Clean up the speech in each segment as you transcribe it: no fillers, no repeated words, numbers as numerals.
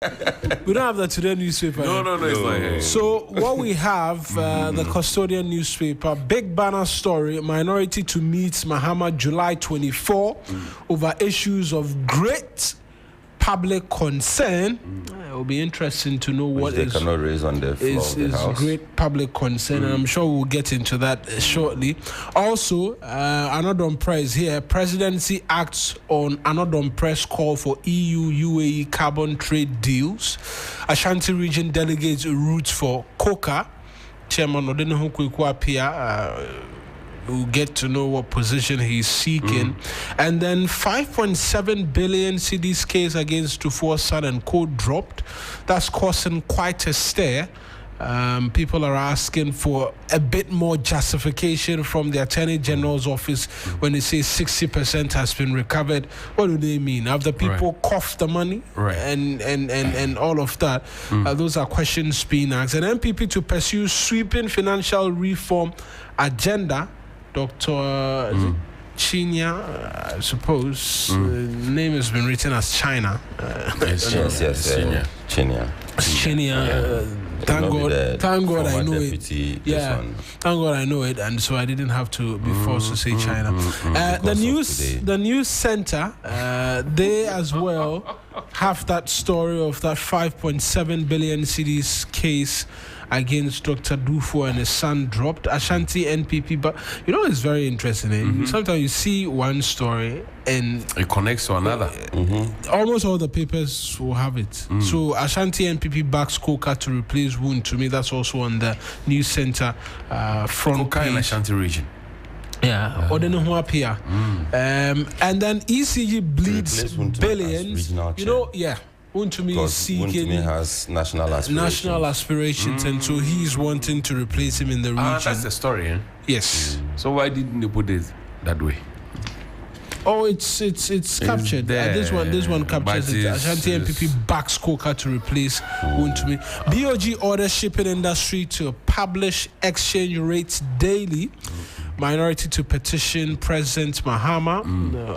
We don't have the Today newspaper. No, it's not here. So what we have, the Custodian newspaper, big banner story, minority to meet Mahama July 24 over issues of great public concern. It will be interesting to know what they cannot raise on the floor of the house. Great public concern, and I'm sure we'll get into that shortly. Also, Anodon Press here. Presidency acts on Anodon Press call for EU-UAE carbon trade deals. Ashanti region delegates routes for coca. Chairman Odenehu Kwekwa we'll get to know what position he's seeking. And then 5.7 billion cedis case against Tufuo's son and co dropped. That's causing quite a stir. People are asking for a bit more justification from the Attorney General's office when they say 60% has been recovered. What do they mean? Have the people coughed the money? And all of that? Those are questions being asked. And MPP to pursue sweeping financial reform agenda. Dr. Chinya, I suppose. Name has been written as China. Yes. Chinya. Thank God I know it. Thank God I know it, and so I didn't have to be forced to say China. The news center, they as well have that story of that 5.7 billion cedis case against Dr. Dufo and his son dropped. Ashanti NPP, but it's very interesting. Sometimes you see one story and it connects to another. Almost all the papers will have it. So Ashanti NPP backs Coca to replace Woon. To me, that's also on the news center front Coca page. in Ashanti region. Yeah, Odenehuapia. And then ECG bleeds billions. Untumi is seeking. Untumi has national aspirations, and so he's wanting to replace him in the region. That's the story, eh? Yes. So why didn't they put it that way? Oh, it's captured. This one captures it. Ashanti NPP backs Coca to replace Untumi. BOG orders shipping industry to publish exchange rates daily. Minority to petition President Mahama.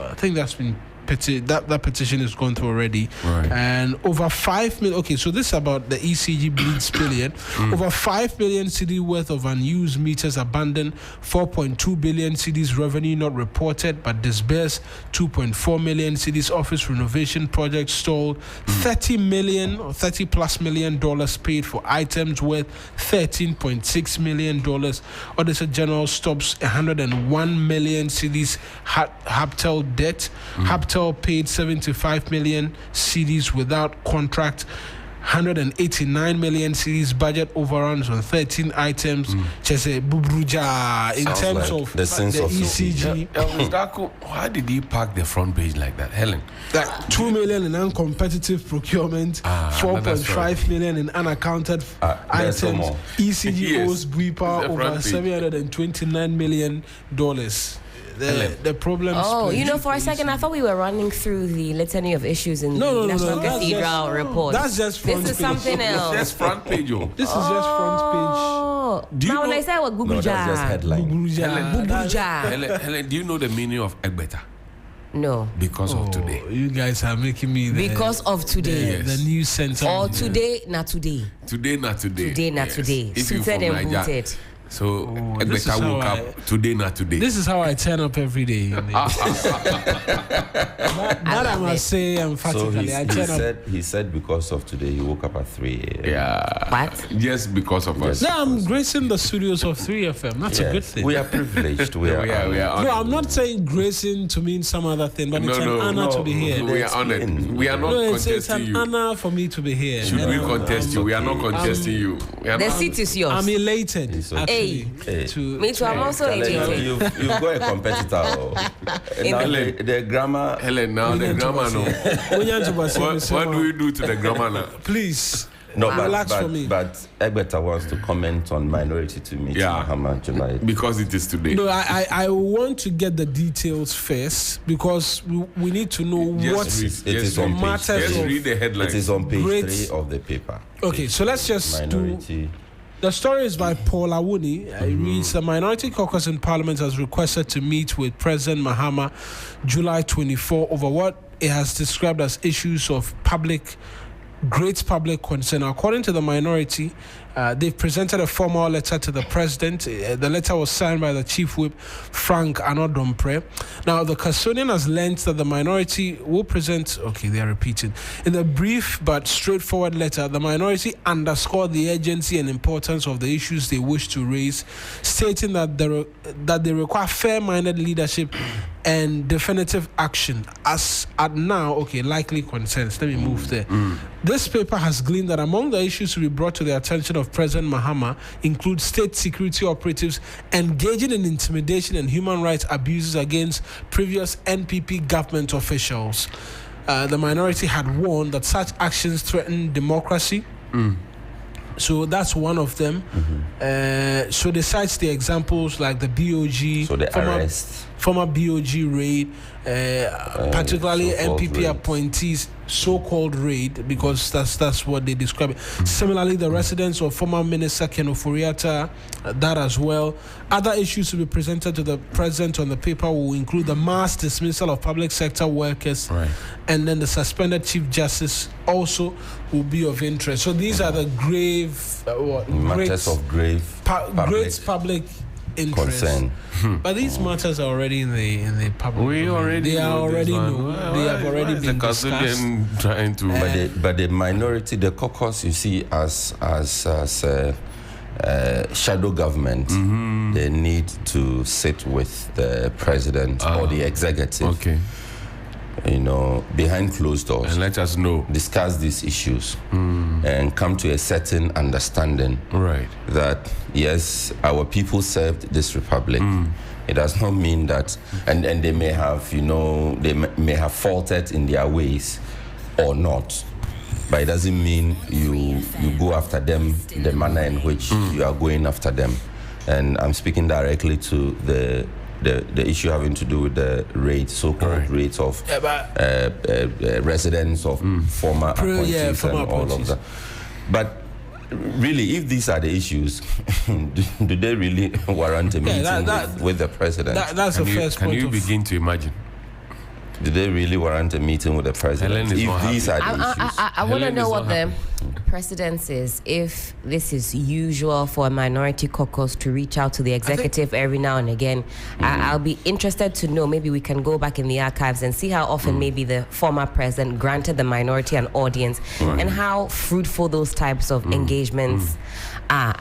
I think that's been that petition is gone through already. And over 5 million. Okay, so this is about the ECG bleeds billion. Over 5 billion cedi worth of unused meters abandoned. 4.2 billion cedis revenue not reported but disbursed. 2.4 million cedis office renovation project stalled. 30 million or $30+ million paid for items worth $13.6 million. Auditor General stops 101 million cedis Habtel debt. Habtel paid 75 million cedis without contract. 189 million cedis budget overruns on 13 items. Just a bubruja in terms of the ECG. Why did he pack the front page like that, Helen? Like 2 million in uncompetitive procurement, 4.5 million in unaccounted items. ECG owes Buipa over $729 million. The problem. For a second I thought we were running through the litany of issues in the National Cathedral report. That's just front page. This is something else. This is just front page. This is just front page. When I say what Google that's just headline. Helen, do you know the meaning of Egbeta? No. Because of today. You guys are making me because of today. The news center. Or today, not today. Today, not today. Today, not today. Suited and booted. So Egbeta woke up today, not today. This is how I turn up every day. That I must say emphatically. So he said because of today he woke up at 3 a.m. Yeah. What? Just because of us. No, I'm gracing the studios of 3FM. That's a good thing. We are privileged. We are No, I'm not saying gracing to mean some other thing, but it's an honor to be here. We are honored. We are not contesting you. It's an honor for me to be here. Should we contest you? We are not contesting you. The seat is yours. I'm elated. Me too, I'm also elated. You've got a competitor. The grammar. Helen, now the grammar, no. What do we do to the grammar now? Please. No, relax for me. But Egbeta wants to comment on minority to meet Mahama July. Because it is today. No, I want to get the details first because we need to know what is on matters. Let's read the headline. It is on page 3 of the paper. Okay, so let's just minority. The story is by Paul Awuni. It reads, the Minority Caucus in Parliament has requested to meet with President Mahama July 24 over what it has described as issues of public great public concern. According to the minority, they've presented a formal letter to the president. The letter was signed by the chief whip, Frank Anodompre. Now, the custodian has learned that the minority will present, they are repeating. In a brief but straightforward letter, the minority underscored the urgency and importance of the issues they wish to raise, stating that they require fair-minded leadership and definitive action. As at now, likely concerns. Let me move there. This paper has gleaned that among the issues to be brought to the attention of President Mahama include state security operatives engaging in intimidation and human rights abuses against previous NPP government officials. The minority had warned that such actions threaten democracy. So that's one of them. So they cite the examples like the BOG, so the arrest, former BOG raid, particularly NPP appointees, so-called raid, because that's what they describe it. Similarly, the residence of former Minister Ken Ofori-Atta, that as well. Other issues to be presented to the president on the paper will include the mass dismissal of public sector workers, and then the suspended Chief Justice also will be of interest. So these are the matters of great public interest. Concern. But these matters are already in the public. They have already been discussed. Trying to, but the minority, the caucus, you see, as shadow government, they need to sit with the president or the executive. Behind closed doors, and let us know, discuss these issues, and come to a certain understanding. That yes, our people served this republic. It does not mean that, and they may have, they may have faulted in their ways or not, but it doesn't mean you go after them the manner in which you are going after them. And I'm speaking directly to the issue having to do with the rates, so-called rates of residents of former appointees and all of that. But really, if these are the issues, do they really warrant a meeting with the president? That's the first point. Can you begin to imagine? Do they really warrant a meeting with the president? If these are the issues. I want to know what the precedence is. If this is usual for a minority caucus to reach out to the executive every now and again, I'll be interested to know. Maybe we can go back in the archives and see how often maybe the former president granted the minority an audience and how fruitful those types of engagements are.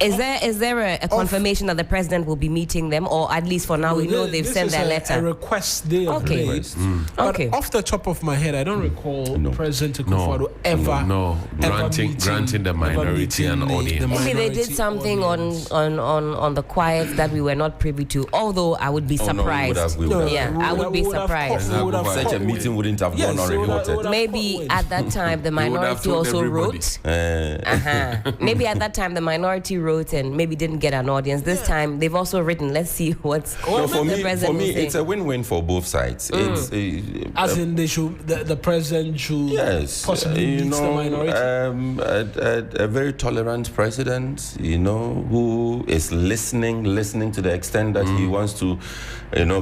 Is there a confirmation that the president will be meeting them, or at least for now we know they've sent their letter? A request they have made. But off the top of my head, I don't recall President Akufo-Addo ever granting the minority an audience. Maybe they did something on the quiet that we were not privy to. Although I would be surprised. I would be surprised. Such a meeting wouldn't have gone unreported. Maybe at that time the minority also wrote. Maybe at that time the minority wrote and maybe didn't get an audience. This time they've also written. Let's see what's for me it's a win-win for both sides. As in they should, the president should possibly meet the minority. A very tolerant president, who is listening to the extent that he wants to,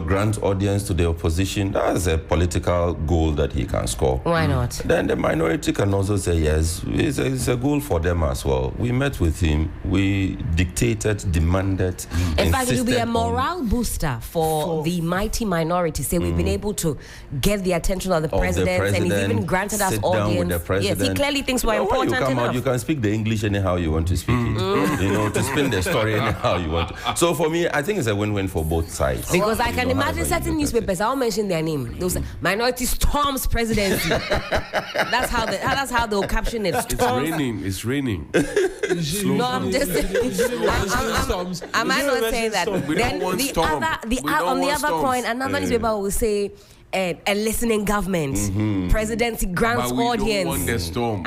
grant audience to the opposition. That's a political goal that he can score. Why not? Then the minority can also say yes. It's a goal for them as well. We met with him. We dictated, demanded. In fact, it will be a morale booster for the mighty minority. Say we've been able to get the attention of the president, and he's even granted us audience. Yes, he clearly thinks we're important you come enough. Out, you can speak the English anyhow you want to speak it. To spin the story anyhow you want to. So for me, I think it's a win-win for both sides. Because I can imagine certain newspapers, I'll mention their name. Those minority storms presidency. That's how they'll caption it. It's raining. No, I'm just. Am I not saying that? Then on the other coin, another newspaper will say a listening government, presidency grants audience. Don't want the storm.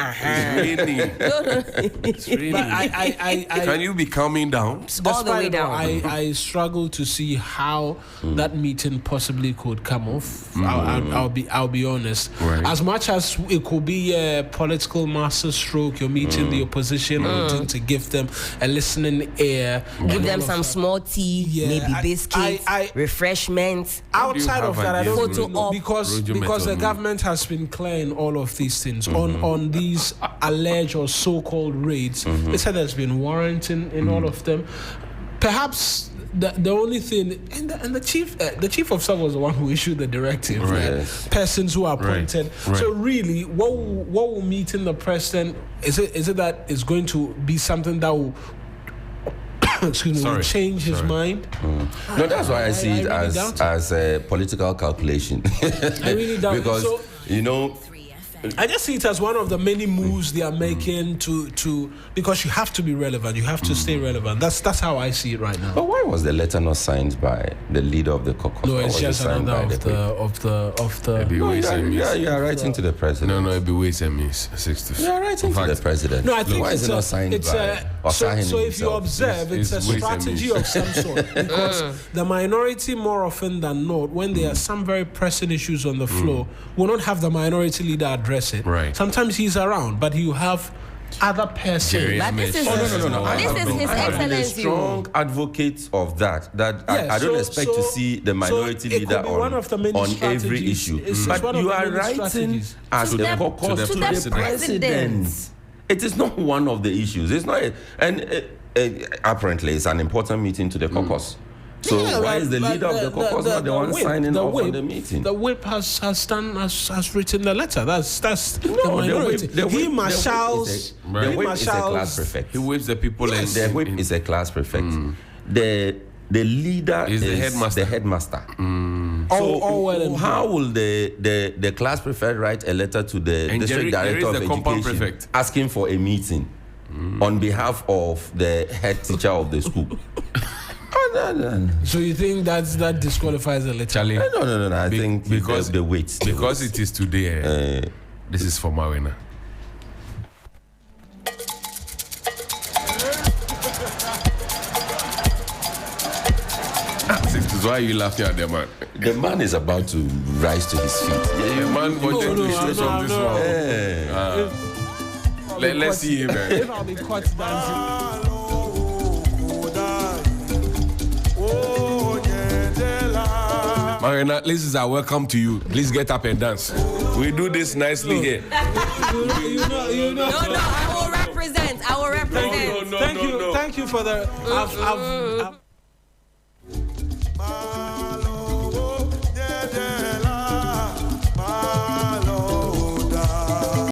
It's raining. But can you be calming down? All the way down. I struggle to see how that meeting possibly could come off. I'll be honest. As much as it could be a political master stroke, you're meeting the opposition, wanting to give them a listening ear, give them some small tea, maybe biscuits, refreshments. Outside of that, I don't because the government has been clear in all of these things on these alleged or so-called raids. They said there's been warrant in all of them. Perhaps the only thing, and the chief of staff was the one who issued the directive. Yes. Persons who are appointed. Right. So really, what will meeting the president? Is it that it's going to be something that will will change his mind? No, that's why I see it as a political calculation. I really doubt because I just see it as one of the many moves they are making to because you have to be relevant, you have to stay relevant. That's how I see it right now. But why was the letter not signed by the leader of the caucus? No, it's just another of the. No, you are writing to the president. No, it'd be ways and means. Sixtus. You are writing to the president. No, I think why is it not signed by? So if you observe, it's a strategy of some sort because the minority more often than not, when there are some very pressing issues on the floor, will not have the minority leader address it. Right. Sometimes he's around, but you have other persons. But this is His Excellency. Strong advocate of that. I don't expect to see the minority leader on every issue. But you are writing as the caucus to the president. It is not one of the issues. It's not, apparently it's an important meeting to the caucus. So why is the leader of the caucus not the one signing off on the meeting? The whip has written the letter. That's the minority. The whip is a class prefect. He whips the people. Yes. The whip is a class prefect. The leader is the headmaster. So how will the class prefect write a letter to the district director of education asking for a meeting on behalf of the head teacher of the school? So you think that disqualifies the letter? Charlie, no. I think because the weight. Because it is today. This is for Marina. Sixtus, why are you laughing at the man? The man is about to rise to his feet. Yeah, man. Let's see him. If I'll be caught dancing. Marina, this is our welcome to you. Please get up and dance. We do this nicely here. No, I will represent. Thank you for the.